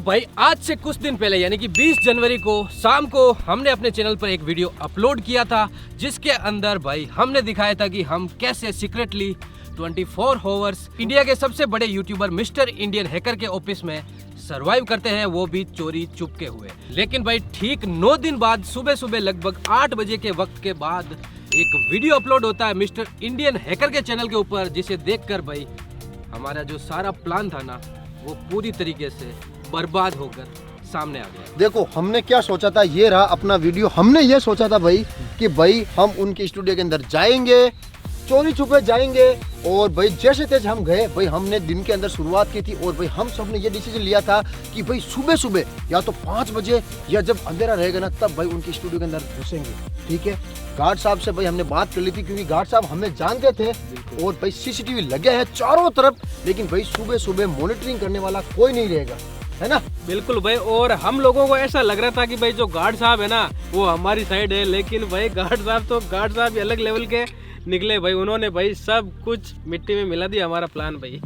भाई आज से कुछ दिन पहले यानी कि 20 जनवरी को शाम को हमने अपने चैनल पर एक वीडियो अपलोड किया था, जिसके अंदर भाई हमने दिखाया था कि हम कैसे सीक्रेटली 24 आवर्स इंडिया के सबसे बड़े यूट्यूबर मिस्टर इंडियन हैकर के ऑफिस में सरवाइव करते हैं, वो भी चोरी चुपके हुए। लेकिन भाई ठीक 9 दिन बाद सुबह सुबह लगभग 8 बजे के वक्त के बाद एक वीडियो अपलोड होता है मिस्टर इंडियन हैकर के चैनल के ऊपर, जिसे देखकर भाई हमारा जो सारा प्लान था ना वो पूरी तरीके से बर्बाद होकर सामने आ गया। देखो हमने क्या सोचा था, ये रहा अपना वीडियो। हमने ये सोचा था भाई कि भाई हम उनके स्टूडियो के अंदर जाएंगे, चोरी छुपे जाएंगे, और भाई जैसे तैसे हम गए। भाई हमने दिन के अंदर शुरुआत की थी और भाई हम सब ने ये डिसीजन लिया था कि भाई सुबह सुबह या तो 5 बजे या जब अंधेरा रहेगा ना तब भाई उनके स्टूडियो के अंदर घुसेंगे। ठीक है, गार्ड साहब से भाई हमने बात कर ली थी, क्योंकि गार्ड साहब हमें जानते थे और भाई सीसीटीवी लगे हैं चारों तरफ, लेकिन भाई सुबह सुबह मॉनिटरिंग करने वाला कोई नहीं रहेगा, है ना। बिल्कुल भाई, और हम लोगों को ऐसा लग रहा था कि भाई जो गार्ड साहब है ना वो हमारी साइड है, लेकिन भाई गार्ड साहब भी अलग लेवल के निकले भाई। उन्होंने भाई सब कुछ मिट्टी में मिला दिया हमारा प्लान भाई।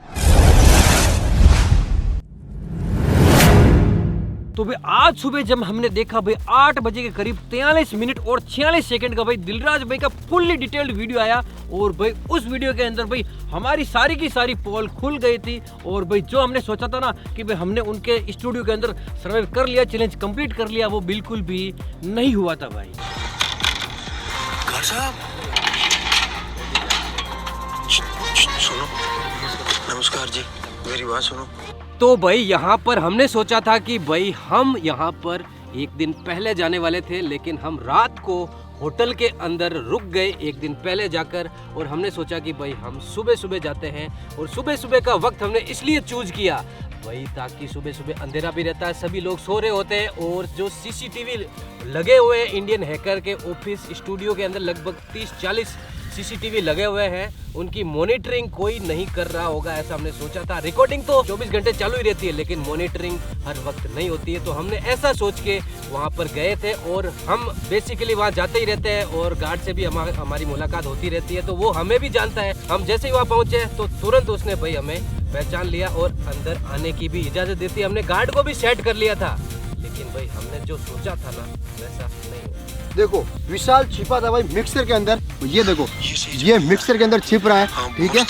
तो भाई आज सुबह जब हमने देखा भाई 8 बजे के करीब 43 मिनट और 46 सेकंड का भाई दिलराज भाई का फुल्ली डिटेल्ड वीडियो आया, और भाई उस वीडियो के अंदर भाई हमारी सारी की सारी पोल खुल गई थी। और भाई जो हमने सोचा था ना कि भाई हमने उनके स्टूडियो के अंदर सर्वाइव कर लिया, चैलेंज कंप्लीट कर लिया, वो बिल्कुल भी नहीं हुआ था भाई। गार्ड साहब सुनो, नमस्कार जी, मेरी बात सुनो। तो भाई यहाँ पर हमने सोचा था कि भाई हम यहाँ पर एक दिन पहले जाने वाले थे, लेकिन हम रात को होटल के अंदर रुक गए एक दिन पहले जाकर, और हमने सोचा कि भाई हम सुबह सुबह जाते हैं। और सुबह सुबह का वक्त हमने इसलिए चूज किया भाई ताकि सुबह सुबह अंधेरा भी रहता है, सभी लोग सो रहे होते हैं, और जो सीसीटीवी लगे हुए हैं इंडियन हैकर के ऑफिस स्टूडियो के अंदर लगभग 30-40 सीसीटीवी लगे हुए हैं, उनकी मॉनिटरिंग कोई नहीं कर रहा होगा, ऐसा हमने सोचा था। रिकॉर्डिंग तो 24 घंटे चालू ही रहती है, लेकिन मॉनिटरिंग हर वक्त नहीं होती है। तो हमने ऐसा सोच के वहाँ पर गए थे, और हम बेसिकली वहाँ जाते ही रहते हैं और गार्ड से भी हमारी मुलाकात होती रहती है, तो वो हमें भी जानता है। हम जैसे ही वहाँ पहुँचे तो तुरंत उसने भाई हमें पहचान लिया और अंदर आने की भी इजाज़त दी थी। हमने गार्ड को भी सेट कर लिया था, लेकिन भाई हमने जो सोचा था ना वैसा नहीं हुआ। देखो विशाल छिपा था भाई मिक्सर के अंदर, ये देखो ये मिक्सर के अंदर छिप रहा है। ठीक है,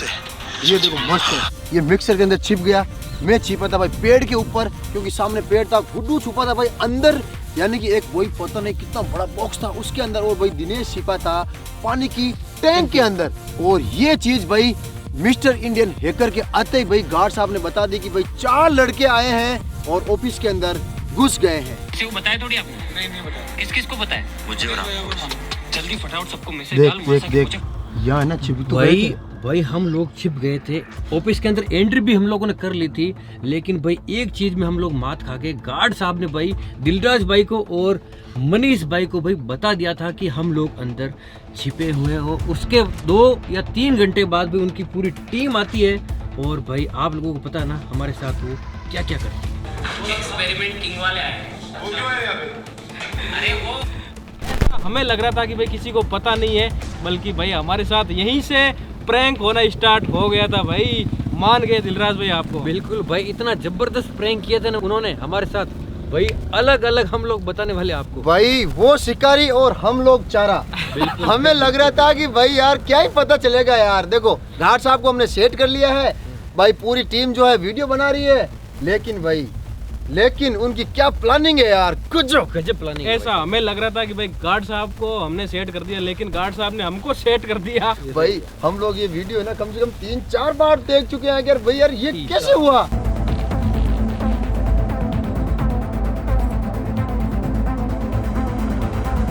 ये देखो मस्त है, ये मिक्सर के अंदर छिप गया। मैं छिपा था भाई पेड़ के ऊपर, क्योंकि सामने पेड़ था। गुड्डू छुपा था भाई अंदर, यानी कि एक वही पता नहीं कितना बड़ा बॉक्स था उसके अंदर, और भाई दिनेश छिपा था पानी की टैंक के अंदर। और ये चीज भाई मिस्टर इंडियन हैकर के आते ही भाई गार्ड साहब ने बता दी कि भाई 4 लड़के आए हैं और ऑफिस के अंदर घुस गए हैं। किसी को बताया थोड़ी आपको? नहीं बताया। किस को बताया? मुझे और आपको। जल्दी फटाफट सबको मैसेज डाल। देख यहाँ है ना छिप तो भाई हम लोग छिप गए थे ऑफिस के अंदर, एंट्री भी हम लोगों ने कर ली थी, लेकिन भाई एक चीज में हम लोग मात खा गए। गार्ड साहब ने भाई दिलराज भाई को और मनीष भाई को भाई बता दिया था कि हम लोग अंदर छिपे हुए हो। उसके 2 या 3 घंटे बाद भी उनकी पूरी टीम आती है, और भाई आप लोगों को पता है ना हमारे साथ वो क्या क्या करते हैं। एक्सपेरिमेंट किंग वाले आए। वो क्यों आए यहाँ पे? अरे वो हमें लग रहा था कि भाई किसी को पता नहीं है, बल्कि भाई हमारे साथ यहीं से प्रैंक होना स्टार्ट हो गया था भाई। मान गए दिलराज भाई आपको। बिल्कुल भाई, इतना जबरदस्त प्रैंक किया था ना उन्होंने हमारे साथ भाई, अलग अलग हम लोग बताने वाले आपको। भाई वो शिकारी और हम लोग चारा। हमें लग रहा था कि भाई यार क्या ही पता चलेगा यार। देखो गार्ड साहब को हमने सेट कर लिया है भाई, पूरी टीम जो है वीडियो बना रही है, लेकिन उनकी क्या प्लानिंग है यार, कुछ गजब प्लानिंग। ऐसा हमें लग रहा था कि भाई गार्ड साहब को हमने सेट कर दिया, लेकिन गार्ड साहब ने हमको सेट कर दिया। भाई हम लोग ये वीडियो है ना कम से कम 3-4 बार देख चुके हैं यार। भाई यार ये कैसे हुआ?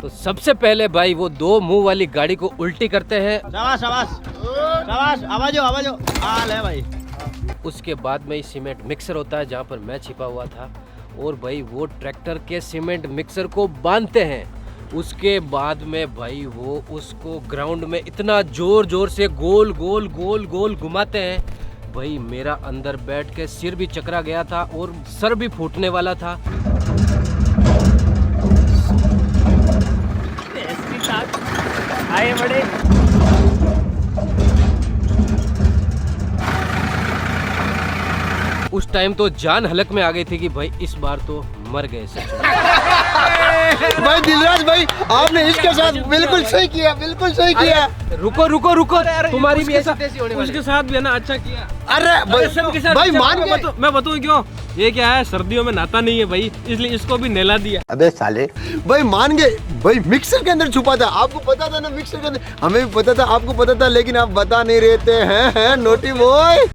तो सबसे पहले भाई वो 2 मुंह वाली गाड़ी को उल्टी करते हैं। शाबाश, आवाजो आ ले भाई। उसके बाद में ही सीमेंट मिक्सर होता है जहाँ पर मैं छिपा हुआ था, और भाई वो ट्रैक्टर के सीमेंट मिक्सर को बांधते हैं। उसके बाद में भाई वो उसको ग्राउंड में इतना जोर से गोल घुमाते हैं भाई, मेरा अंदर बैठ के सिर भी चकरा गया था और सर भी फूटने वाला था। आए बड़े। उस उस टाइम तो जान हलक में आ गई थी कि भाई इस बार तो मर गए सच में। भाई दिलराज भाई, आपने इसके साथ बिल्कुल सही किया, बिल्कुल सही किया। रुको रुको रुको, तुम्हारी भी ऐसी तैसी होने वाली उसके साथ भी है ना अच्छा किया। अरे भाई, सबके साथ भाई अच्छा, मान गए। मैं बताऊं क्यों? ये क्या है, सर्दियों में नहाता नहीं है भाई, इसलिए इसको भी नहला दिया। अबे साले, भाई मान गए भाई। मिक्सर के अंदर छुपा था, आपको पता था ना मिक्सर के अंदर, हमें भी पता था, आपको पता था, लेकिन आप बता नहीं रहते हैं नोटी बॉय।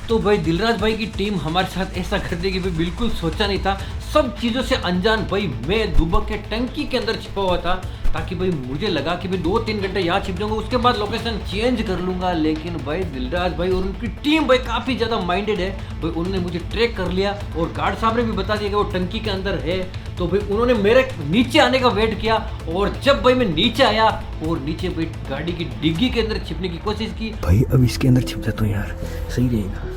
तो भाई दिलराज भाई की टीम हमारे साथ ऐसा कर देगी भाई, बिल्कुल सोचा नहीं था। सब चीज़ों से अनजान भाई मैं दुबक के टंकी के अंदर छिपा हुआ था, ताकि भाई मुझे लगा कि भाई 2-3 घंटे यहाँ छिप जाऊंगा, उसके बाद लोकेशन चेंज कर लूंगा। लेकिन भाई दिलराज भाई और उनकी टीम भाई काफ़ी ज़्यादा माइंडेड है भाई, उन्होंने मुझे ट्रैक कर लिया और गार्ड साहब ने भी बता दिया कि वो टंकी के अंदर है। तो भाई उन्होंने मेरे नीचे आने का वेट किया, और जब भाई मैं नीचे आया और नीचे भाई गाड़ी की डिग्गी के अंदर छिपने की कोशिश की। भाई अब इसके अंदर छिप जाता हूँ यार, सही रहेगा।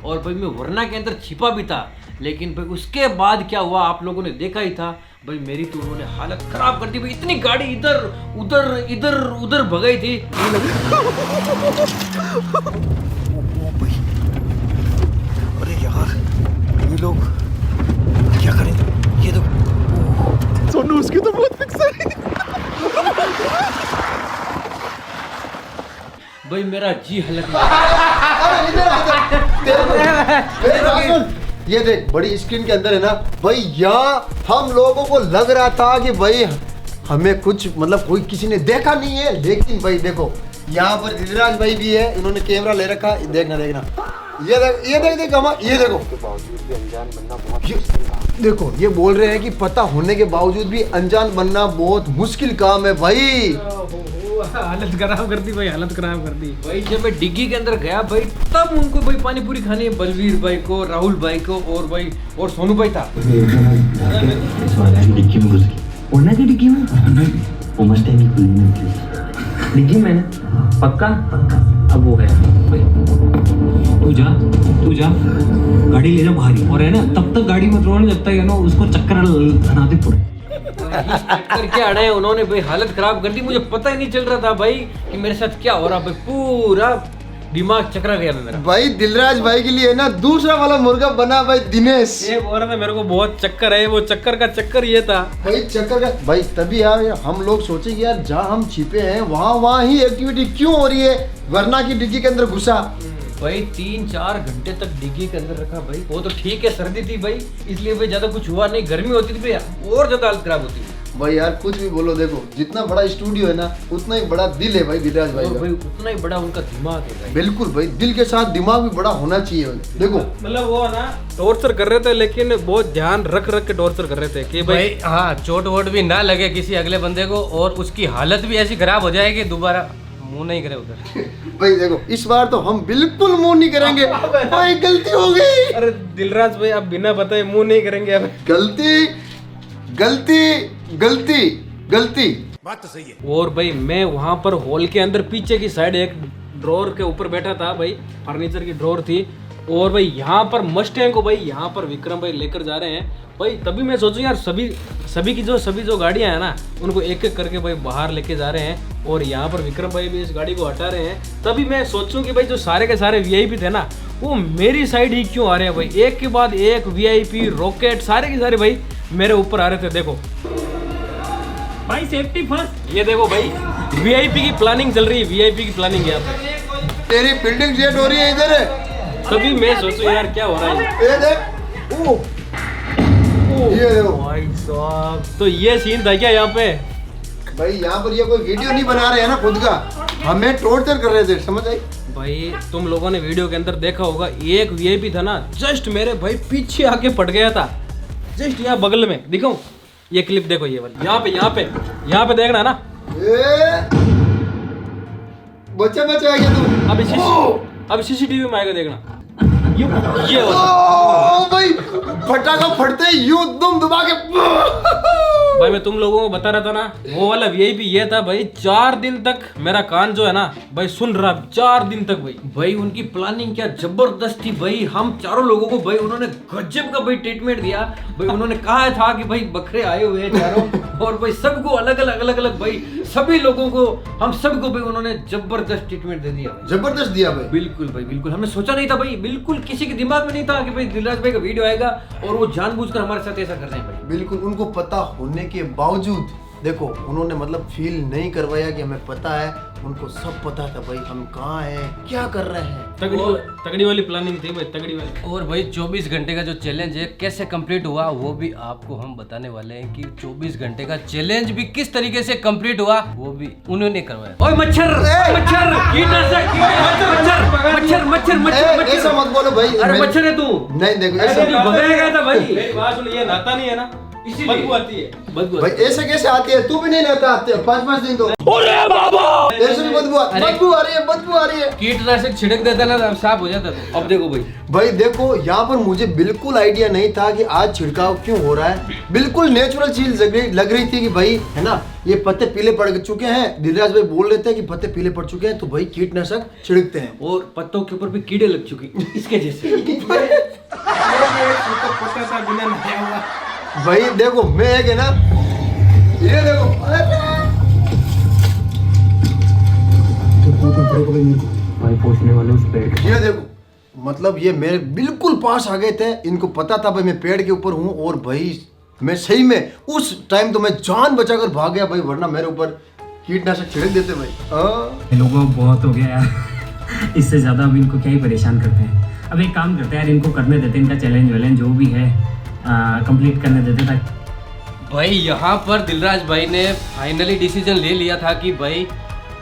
और भाई मैं वरना के अंदर छिपा भी था, लेकिन भाई उसके बाद क्या हुआ आप लोगों ने देखा ही था भाई। मेरी तो उन्होंने हालत खराब कर दी भाई, इतनी गाड़ी इधर उधर भगाई थी। अरे यार ये लोग क्या करें? ये तो सोनू, उसकी तो बहुत फिक्स है। भाई मेरा जी हलक में। ये देख, बड़ी स्क्रीन के अंदर है ना भाई, यहाँ हम लोगों को लग रहा था कि भाई हमें कुछ मतलब कोई किसी ने देखा नहीं है, लेकिन भाई देखो यहाँ पर दिलराज भाई भी है, इन्होंने कैमरा ले रखा। देखना ये देख हम, ये देखो देखो, ये बोल रहे हैं कि पता होने के बावजूद भी अनजान बनना बहुत मुश्किल काम है भाई। हालत खराब कर दी भाई, हालत खराब कर दी भाई जब मैं डिग्गी के अंदर गया भाई, तब उनको भाई पानी पूरी खानी है, बलवीर भाई को, राहुल भाई को, और भाई और सोनू भाई था। डिग्गी में घुस गई। ओना की डिग्गी में? वो मस्टैंग की खुली नहीं थी डिग्गी में ना। पक्का? अब हो गया भाई। तू जा गाड़ी ले जा बाहर, और है ना तब तक गाड़ी मत रोने, जब तक है ना उसको चक्कर बनाते पूरे। चक्कर क्या अड़े उन्होंने भाई, हालत खराब कर दी। मुझे पता ही नहीं चल रहा था भाई कि मेरे साथ क्या हो रहा भाई, पूरा दिमाग चकरा गया मेरा। भाई दिलराज भाई के लिए ना दूसरा वाला मुर्गा बना भाई दिनेश। ये बोल रहा था मेरे को बहुत चक्कर है, वो चक्कर का चक्कर ये था भाई, चक्कर का भाई। तभी यार हम लोग सोचे कि यार जहाँ हम छिपे हैं वहाँ ही एक्टिविटी क्यों हो रही है, वरना की डिग्गी के अंदर घुसा। भाई 3-4 घंटे तक डिग्गी के अंदर रखा भाई। वो तो ठीक है, सर्दी थी भाई, इसलिए भाई ज्यादा कुछ हुआ नहीं। गर्मी होती थी भाई और ज्यादा हालत खराब होती थी भाई। यार कुछ भी बोलो, देखो जितना बड़ा स्टूडियो है ना, उतना ही बड़ा दिल है भाई दिलराज भाई और का। भाई उतना ही बड़ा उनका दिमाग है भाई। बिल्कुल भाई, दिल के साथ दिमाग भी बड़ा होना चाहिए भाई। देखो मतलब वो ना टॉर्चर कर रहे थे, लेकिन बहुत ध्यान रख के टॉर्चर कर रहे थे कि भाई हाँ, चोट वोट भी ना लगे किसी अगले बंदे को, और उसकी हालत भी ऐसी खराब हो जाए कि दोबारा मुंह नहीं करे उधर। भाई देखो इस बार तो हम बिल्कुल मुंह नहीं करेंगे भाई, गलती हो गई। अरे दिलराज भाई आप बिना बताए मुंह नहीं करेंगे अब। गलती गलती गलती गलती। और भाई मैं वहां पर हॉल के अंदर पीछे की साइड एक ड्रॉर के ऊपर बैठा था भाई, फर्नीचर की ड्रॉर थी। और भाई यहाँ पर मस्टैंग को भाई यहाँ पर विक्रम भाई लेकर जा रहे हैं भाई। तभी मैं सोचूं यार सभी जो गाड़ियाँ हैं ना, उनको एक एक करके भाई बाहर लेके जा रहे हैं, और यहाँ पर विक्रम भाई भी इस गाड़ी को हटा रहे हैं। तभी मैं सोचूं कि भाई जो सारे के सारे वीआईपी थे ना, वो मेरी साइड ही क्यों आ रहे हैं भाई। एक के बाद एक वीआईपी रॉकेट सारे के सारे भाई मेरे ऊपर आ रहे थे। देखो भाई सेफ्टी फर्स्ट। ये देखो भाई वीआईपी की प्लानिंग चल रही है, वीआईपी की प्लानिंग यहाँ पे। तेरी बिल्डिंग सेट हो रही है इधर है। तभी मैं सोचूं यार क्या हो रहा है। ये देख, ओ ये देखो भाई साहब, तो ये सीन था क्या यहाँ पे? भाई, यहाँ पर ये कोई वीडियो नहीं बना रहे हैं ना खुद का, हमें टॉर्चर कर रहे थे, समझ आई? भाई तुम लोगों ने वीडियो के अंदर देखा होगा, एक वीआईपी था ना, जस्ट मेरे भाई पीछे आके पड़ गया था, जस्ट यहाँ बगल में। दिखाऊं ये क्लिप, देखो ये वाली, यहाँ पे देखना ना। बच्चा आ गया तू। अभी सीसीटीवी में आएगा देखना। ये ओ भाई, फटाका फटते ही यूं दम दबा के भाई मैं तुम लोगों को बता रहा था ना, वो वाला वीआईपी ये था भाई, 4 दिन तक मेरा कान जो है ना भाई सुन रहा, 4 दिन तक भाई। भाई उनकी प्लानिंग क्या जबरदस्त थी भाई। हम चारों लोगों को भाई उन्होंने गजब का भाई ट्रीटमेंट दिया भाई। उन्होंने कहा था कि भाई बकरे आए हुए हैं चारों, और भाई सबको अलग अलग भाई, सभी लोगों को, हम सबको भाई उन्होंने जबरदस्त ट्रीटमेंट दे दिया भाई। जबरदस्त दिया भाई। बिल्कुल भाई बिल्कुल, हमने सोचा नहीं था भाई, बिल्कुल किसी के दिमाग में नहीं था कि भाई दिलराज भाई का वीडियो आएगा और वो जानबूझकर हमारे साथ ऐसा कर रहे हैं भाई। बिल्कुल, उनको पता होने के बावजूद देखो उन्होंने मतलब फील नहीं करवाया कि हमें पता है, उनको सब पता था भाई हम कहाँ हैं, क्या कर रहे हैं। तगड़ी वाली प्लानिंग थी भाई, तगड़ी वाली। और भाई 24 घंटे का जो चैलेंज है कैसे कंप्लीट हुआ वो भी आपको हम बताने वाले हैं कि 24 घंटे का चैलेंज भी किस तरीके से कंप्लीट हुआ वो भी उन्होंने करवाया। ओए मच्छर मच्छर कीटनाशक मच्छर मच्छर मच्छर मच्छर ऐसा मत बोलो भाई। अरे मच्छर है तू। नहीं देखो ऐसा भगाया गया था भाई। मेरी बात सुन, ये नहाता नहीं है ना, इसीलिए बदबू आती है। बदबू भाई ऐसे कैसे आती है, तू भी नहीं रहता 5-5 दिन तो। अरे बाबा ऐसे भी बदबू आ रही है, बदबू आ रही है। कीटनाशक छिड़क देता ना तो साफ हो जाता था। अब देखो भाई देखो यहाँ पर मुझे बिल्कुल आइडिया नहीं था कि आज छिड़काव क्यों हो रहा है। बिल्कुल नेचुरल चीज लग रही थी कि भाई है ना ये पत्ते पीले पड़ चुके हैं, दिलराज भाई बोल रहे थे कि पत्ते पीले पड़ चुके हैं तो भाई कीटनाशक छिड़कते हैं। और पत्तों के ऊपर भी कीड़े लग चुके इसके जैसे। पता था बिना नहाया हुआ। भाई देखो मैं एक है ना, ये देखो भाई पहुंचने वाले उस पेड़ के। ये देखो मतलब ये मेरे बिल्कुल पास आ गए थे, इनको पता था भाई मैं पेड़ के ऊपर हूँ और भाई मैं सही में उस टाइम तो मैं जान बचाकर भाग गया भाई, वरना मेरे ऊपर कीटनाशक छिड़क देते भाई। हाँ लोगों बहुत हो गया यार, इससे ज्यादा अब इनको क्या ही परेशान करते हैं। अब एक काम करते हैं यार, इनको करने देते हैं, इनका चैलेंज वैलेंज जो भी है कंप्लीट करने देते ताकि। भाई यहाँ पर दिलराज भाई ने फाइनली डिसीजन ले लिया था कि भाई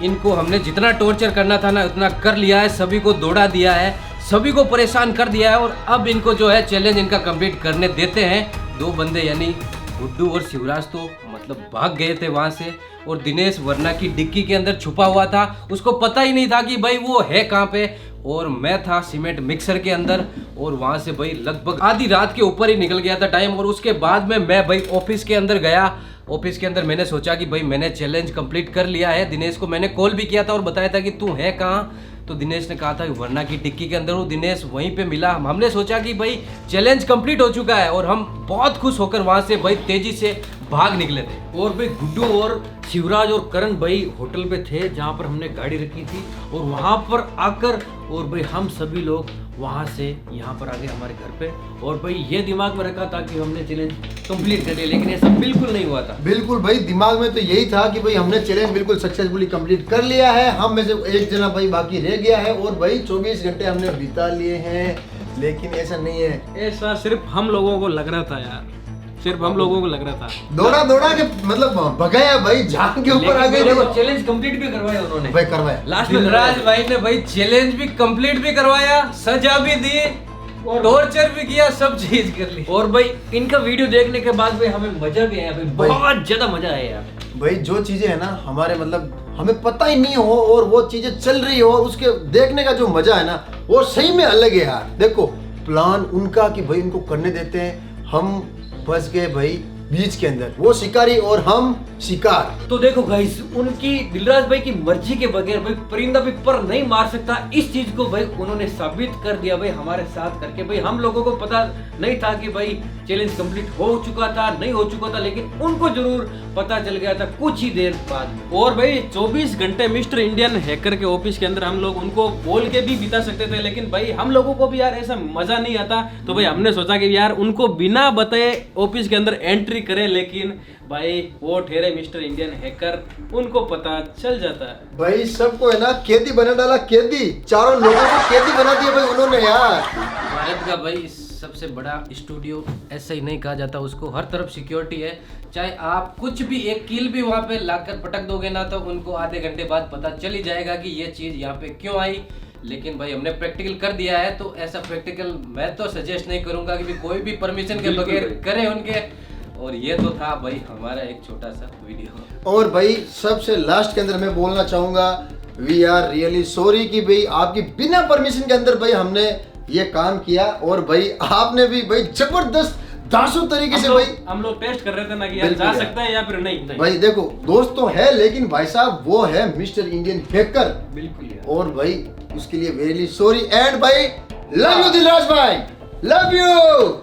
इनको हमने जितना टॉर्चर करना था ना उतना कर लिया है, सभी को दौड़ा दिया है, सभी को परेशान कर दिया है और अब इनको जो है चैलेंज इनका कंप्लीट करने देते हैं। 2 बंदे यानी गुड्डू और शिवराज तो मतलब भाग गए थे वहाँ से, और दिनेश वरना की डिक्की के अंदर छुपा हुआ था, उसको पता ही नहीं था कि भाई वो है कहाँ पे, और मैं था सीमेंट मिक्सर के अंदर, और वहाँ से भाई लगभग आधी रात के ऊपर ही निकल गया था टाइम। और उसके बाद में मैं भाई ऑफिस के अंदर गया, ऑफिस के अंदर मैंने सोचा कि भाई मैंने चैलेंज कंप्लीट कर लिया है। दिनेश को मैंने कॉल भी किया था और बताया था कि तू है कहाँ, तो दिनेश ने कहा था कि वरना की टिक्की के अंदर, वो दिनेश वहीं पे मिला। हमने सोचा कि भाई चैलेंज कंप्लीट हो चुका है और हम बहुत खुश होकर वहाँ से भाई तेजी से भाग निकले थे। और भाई गुड्डू और शिवराज और करण भाई होटल पे थे जहाँ पर हमने गाड़ी रखी थी, और वहाँ पर आकर और भाई हम सभी लोग वहाँ से यहाँ पर आ गए हमारे घर पे, और भाई ये दिमाग में रखा था कि हमने चैलेंज कंप्लीट कर लिया, लेकिन ऐसा बिल्कुल नहीं हुआ था। बिल्कुल भाई दिमाग में तो यही था कि भाई हमने चैलेंज बिल्कुल सक्सेसफुली कंप्लीट कर लिया है, हम में से एक जना भाई बाकी रह गया है और भाई 24 घंटे हमने बिता लिए हैं, लेकिन ऐसा नहीं है। ऐसा सिर्फ हम लोगों को लग रहा था यार, सिर्फ हम लोगों को लग रहा था। दौड़ा के मतलब भगाया भाई, जान के ऊपर आ गए। चैलेंज कंप्लीट भी करवाया उन्होंने भाई, करवाया लास्ट में। दिलराज भाई ने भाई चैलेंज भी कंप्लीट भी करवाया, सजा भी दी, टॉर्चर भी किया, सब चीज कर ली। और भाई इनका वीडियो देखने के बाद भाई हमें मजा भी आया भाई, बहुत ज्यादा मजा आया यार। भाई जो चीजें है ना हमारे मतलब हमें पता ही नहीं हो और वो चीजें चल रही हो और उसके देखने का जो मजा है ना वो सही में अलग है यार। देखो प्लान उनका कि भाई इनको करने देते हैं, हम फंस गए भाई बीच के अंदर, वो शिकारी और हम शिकार। तो देखो गाइस, उनकी दिलराज भाई की मर्जी के बगैर भाई परिंदा भी पर नहीं मार सकता, इस चीज को भाई उन्होंने साबित कर दिया भाई हमारे साथ करके। भाई हम लोगों को पता नहीं था कि भाई चैलेंज कंप्लीट हो चुका था नहीं हो चुका था, लेकिन उनको जरूर पता चल गया था कुछ ही देर बाद। और भाई 24 घंटे मिस्टर इंडियन हैकर के ऑफिस के अंदर हम लोग उनको बोल के भी बिता सकते थे, लेकिन भाई हम लोगों को भी यार ऐसा मजा नहीं आता, तो भाई हमने सोचा कि यार उनको बिना बताए ऑफिस के अंदर एंट्री करें, लेकिन भाई वो ठहरे मिस्टर इंडियन हैकर, उनको पता चल जाता है। भाई सबको है ना कैदी बना डाला, कैदी, चारों लोगों को कैदी बना दिया भाई उन्होंने यार। भारत का भाई सबसे बड़ा स्टूडियो ऐसा ही नहीं कहा जाता उसको, हर तरफ सिक्योरिटी है, चाहे आप कुछ भी एक कील भी वहाँ पे लाकर पटक दोगे ना तो उनको आधे घंटे बाद पता चल ही जाएगा कि ये चीज़ यहाँ पे क्यों आई। लेकिन भाई हमने प्रैक्टिकल कर दिया है, तो ऐसा प्रैक्टिकल मैं तो सजेस्ट नहीं करूँगा कि कोई भी परमिशन के बगैर करे उनके। और ये तो था भाई हमारा एक छोटा सा वीडियो। और भाई सबसे लास्ट के अंदर मैं बोलना चाहूँगा वी आर रियली सॉरी कि भाई आपकी बिना परमिशन के अंदर भाई हमने ये काम किया, और भाई आपने भी भाई जबरदस्त दासों तरीके से भाई हम लोग टेस्ट कर रहे थे ना कि यार बिल्कुल जा यार। सकता है या फिर नहीं। भाई देखो दोस्त तो है लेकिन भाई साहब वो है मिस्टर इंडियन हैकर, बिल्कुल यार। और भाई उसके लिए वेरी सॉरी एंड भाई लव यू दिलराज भाई, लव यू।